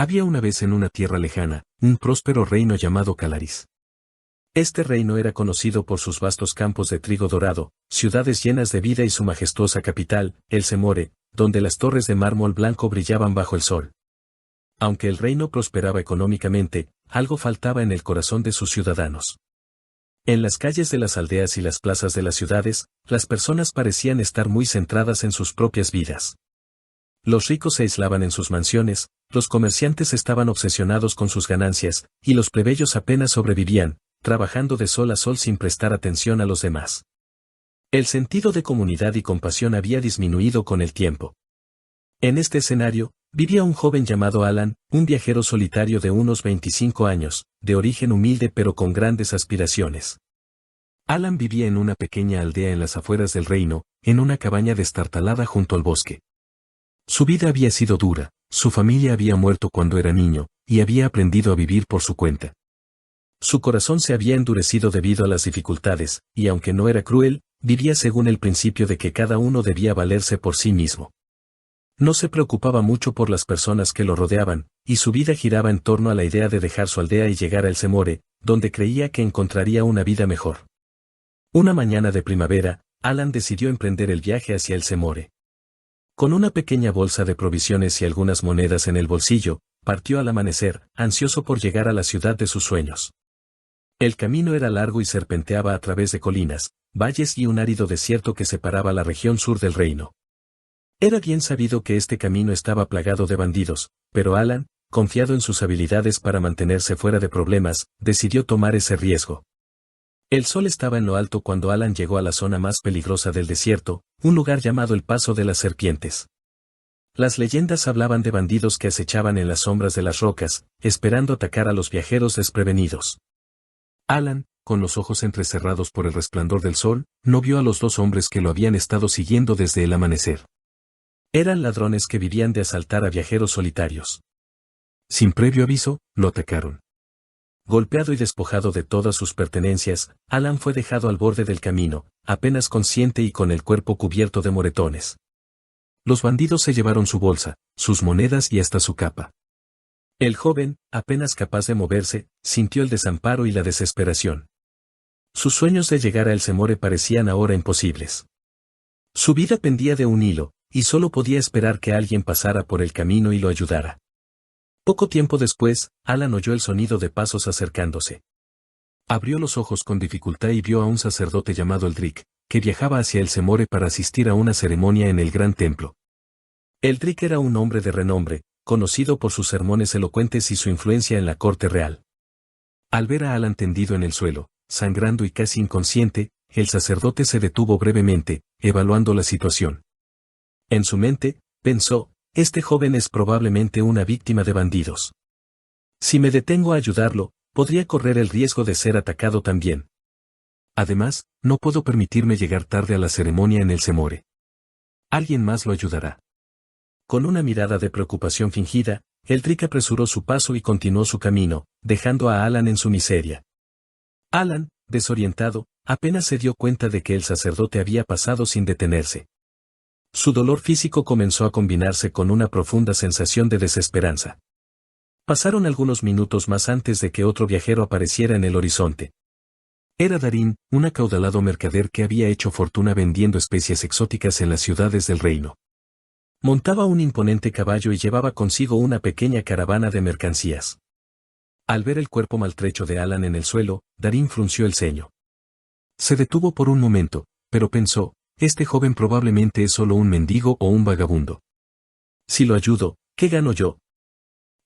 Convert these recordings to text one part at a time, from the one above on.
Había una vez en una tierra lejana, un próspero reino llamado Calaris. Este reino era conocido por sus vastos campos de trigo dorado, ciudades llenas de vida y su majestuosa capital, el Semore, donde las torres de mármol blanco brillaban bajo el sol. Aunque el reino prosperaba económicamente, algo faltaba en el corazón de sus ciudadanos. En las calles de las aldeas y las plazas de las ciudades, las personas parecían estar muy centradas en sus propias vidas. Los ricos se aislaban en sus mansiones, los comerciantes estaban obsesionados con sus ganancias, y los plebeyos apenas sobrevivían, trabajando de sol a sol sin prestar atención a los demás. El sentido de comunidad y compasión había disminuido con el tiempo. En este escenario, vivía un joven llamado Alan, un viajero solitario de unos 25 años, de origen humilde pero con grandes aspiraciones. Alan vivía en una pequeña aldea en las afueras del reino, en una cabaña destartalada junto al bosque. Su vida había sido dura, su familia había muerto cuando era niño, y había aprendido a vivir por su cuenta. Su corazón se había endurecido debido a las dificultades, y aunque no era cruel, vivía según el principio de que cada uno debía valerse por sí mismo. No se preocupaba mucho por las personas que lo rodeaban, y su vida giraba en torno a la idea de dejar su aldea y llegar al Semore, donde creía que encontraría una vida mejor. Una mañana de primavera, Alan decidió emprender el viaje hacia el Semore. Con una pequeña bolsa de provisiones y algunas monedas en el bolsillo, partió al amanecer, ansioso por llegar a la ciudad de sus sueños. El camino era largo y serpenteaba a través de colinas, valles y un árido desierto que separaba la región sur del reino. Era bien sabido que este camino estaba plagado de bandidos, pero Alan, confiado en sus habilidades para mantenerse fuera de problemas, decidió tomar ese riesgo. El sol estaba en lo alto cuando Alan llegó a la zona más peligrosa del desierto, un lugar llamado el Paso de las Serpientes. Las leyendas hablaban de bandidos que acechaban en las sombras de las rocas, esperando atacar a los viajeros desprevenidos. Alan, con los ojos entrecerrados por el resplandor del sol, no vio a los dos hombres que lo habían estado siguiendo desde el amanecer. Eran ladrones que vivían de asaltar a viajeros solitarios. Sin previo aviso, lo atacaron. Golpeado y despojado de todas sus pertenencias, Alan fue dejado al borde del camino, apenas consciente y con el cuerpo cubierto de moretones. Los bandidos se llevaron su bolsa, sus monedas y hasta su capa. El joven, apenas capaz de moverse, sintió el desamparo y la desesperación. Sus sueños de llegar a El Semore parecían ahora imposibles. Su vida pendía de un hilo, y solo podía esperar que alguien pasara por el camino y lo ayudara. Poco tiempo después, Alan oyó el sonido de pasos acercándose. Abrió los ojos con dificultad y vio a un sacerdote llamado Eldrick, que viajaba hacia El Semore para asistir a una ceremonia en el gran templo. Eldrick era un hombre de renombre, conocido por sus sermones elocuentes y su influencia en la corte real. Al ver a Alan tendido en el suelo, sangrando y casi inconsciente, el sacerdote se detuvo brevemente, evaluando la situación. En su mente, pensó, este joven es probablemente una víctima de bandidos. Si me detengo a ayudarlo, podría correr el riesgo de ser atacado también. Además, no puedo permitirme llegar tarde a la ceremonia en El Semore. Alguien más lo ayudará. Con una mirada de preocupación fingida, Eldrick apresuró su paso y continuó su camino, dejando a Alan en su miseria. Alan, desorientado, apenas se dio cuenta de que el sacerdote había pasado sin detenerse. Su dolor físico comenzó a combinarse con una profunda sensación de desesperanza. Pasaron algunos minutos más antes de que otro viajero apareciera en el horizonte. Era Darín, un acaudalado mercader que había hecho fortuna vendiendo especies exóticas en las ciudades del reino. Montaba un imponente caballo y llevaba consigo una pequeña caravana de mercancías. Al ver el cuerpo maltrecho de Alan en el suelo, Darín frunció el ceño. Se detuvo por un momento, pero pensó, este joven probablemente es solo un mendigo o un vagabundo. Si lo ayudo, ¿qué gano yo?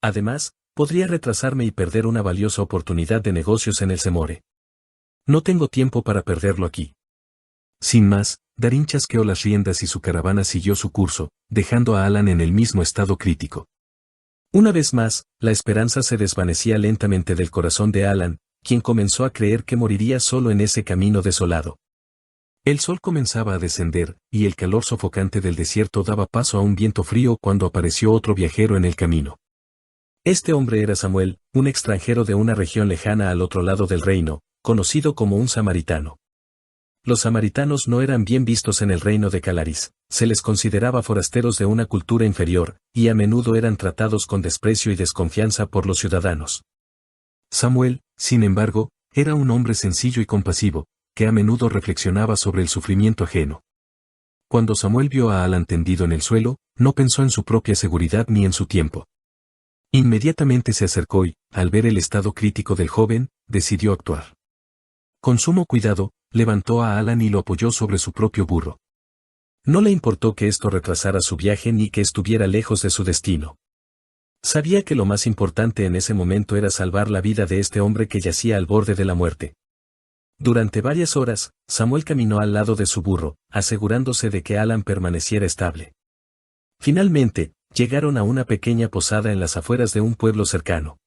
Además, podría retrasarme y perder una valiosa oportunidad de negocios en El Semore. No tengo tiempo para perderlo aquí. Sin más, Darín chasqueó las riendas y su caravana siguió su curso, dejando a Alan en el mismo estado crítico. Una vez más, la esperanza se desvanecía lentamente del corazón de Alan, quien comenzó a creer que moriría solo en ese camino desolado. El sol comenzaba a descender, y el calor sofocante del desierto daba paso a un viento frío cuando apareció otro viajero en el camino. Este hombre era Samuel, un extranjero de una región lejana al otro lado del reino, conocido como un samaritano. Los samaritanos no eran bien vistos en el reino de Calaris, se les consideraba forasteros de una cultura inferior, y a menudo eran tratados con desprecio y desconfianza por los ciudadanos. Samuel, sin embargo, era un hombre sencillo y compasivo, que a menudo reflexionaba sobre el sufrimiento ajeno. Cuando Samuel vio a Alan tendido en el suelo, no pensó en su propia seguridad ni en su tiempo. Inmediatamente se acercó y, al ver el estado crítico del joven, decidió actuar. Con sumo cuidado, levantó a Alan y lo apoyó sobre su propio burro. No le importó que esto retrasara su viaje ni que estuviera lejos de su destino. Sabía que lo más importante en ese momento era salvar la vida de este hombre que yacía al borde de la muerte. Durante varias horas, Samuel caminó al lado de su burro, asegurándose de que Alan permaneciera estable. Finalmente, llegaron a una pequeña posada en las afueras de un pueblo cercano.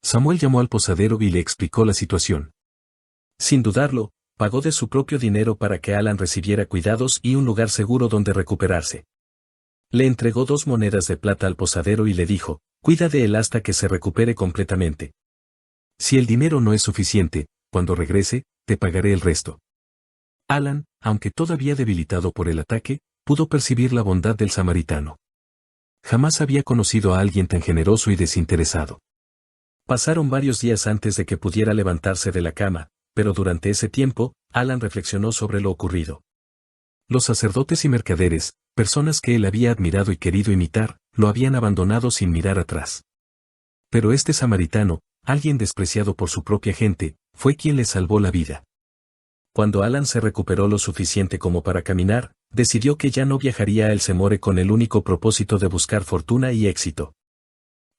Samuel llamó al posadero y le explicó la situación. Sin dudarlo, pagó de su propio dinero para que Alan recibiera cuidados y un lugar seguro donde recuperarse. Le entregó 2 monedas de plata al posadero y le dijo, cuida de él hasta que se recupere completamente. Si el dinero no es suficiente, cuando regrese, te pagaré el resto. Alan, aunque todavía debilitado por el ataque, pudo percibir la bondad del samaritano. Jamás había conocido a alguien tan generoso y desinteresado. Pasaron varios días antes de que pudiera levantarse de la cama, pero durante ese tiempo, Alan reflexionó sobre lo ocurrido. Los sacerdotes y mercaderes, personas que él había admirado y querido imitar, lo habían abandonado sin mirar atrás. Pero este samaritano, alguien despreciado por su propia gente, fue quien le salvó la vida. Cuando Alan se recuperó lo suficiente como para caminar, decidió que ya no viajaría a El Semore con el único propósito de buscar fortuna y éxito.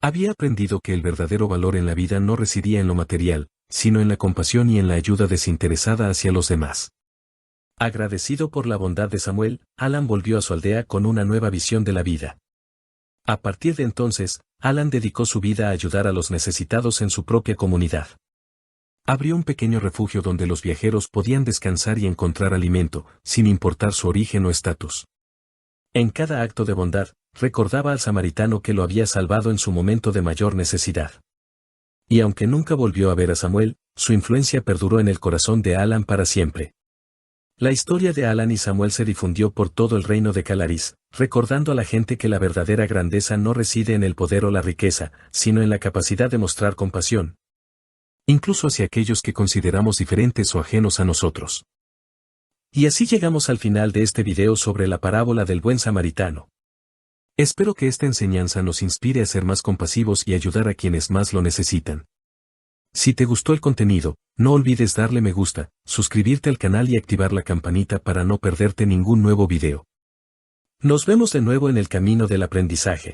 Había aprendido que el verdadero valor en la vida no residía en lo material, sino en la compasión y en la ayuda desinteresada hacia los demás. Agradecido por la bondad de Samuel, Alan volvió a su aldea con una nueva visión de la vida. A partir de entonces, Alan dedicó su vida a ayudar a los necesitados en su propia comunidad. Abrió un pequeño refugio donde los viajeros podían descansar y encontrar alimento, sin importar su origen o estatus. En cada acto de bondad, recordaba al samaritano que lo había salvado en su momento de mayor necesidad. Y aunque nunca volvió a ver a Samuel, su influencia perduró en el corazón de Alan para siempre. La historia de Alan y Samuel se difundió por todo el reino de Calaris, recordando a la gente que la verdadera grandeza no reside en el poder o la riqueza, sino en la capacidad de mostrar compasión, incluso hacia aquellos que consideramos diferentes o ajenos a nosotros. Y así llegamos al final de este video sobre la parábola del buen samaritano. Espero que esta enseñanza nos inspire a ser más compasivos y ayudar a quienes más lo necesitan. Si te gustó el contenido, no olvides darle me gusta, suscribirte al canal y activar la campanita para no perderte ningún nuevo video. Nos vemos de nuevo en el camino del aprendizaje.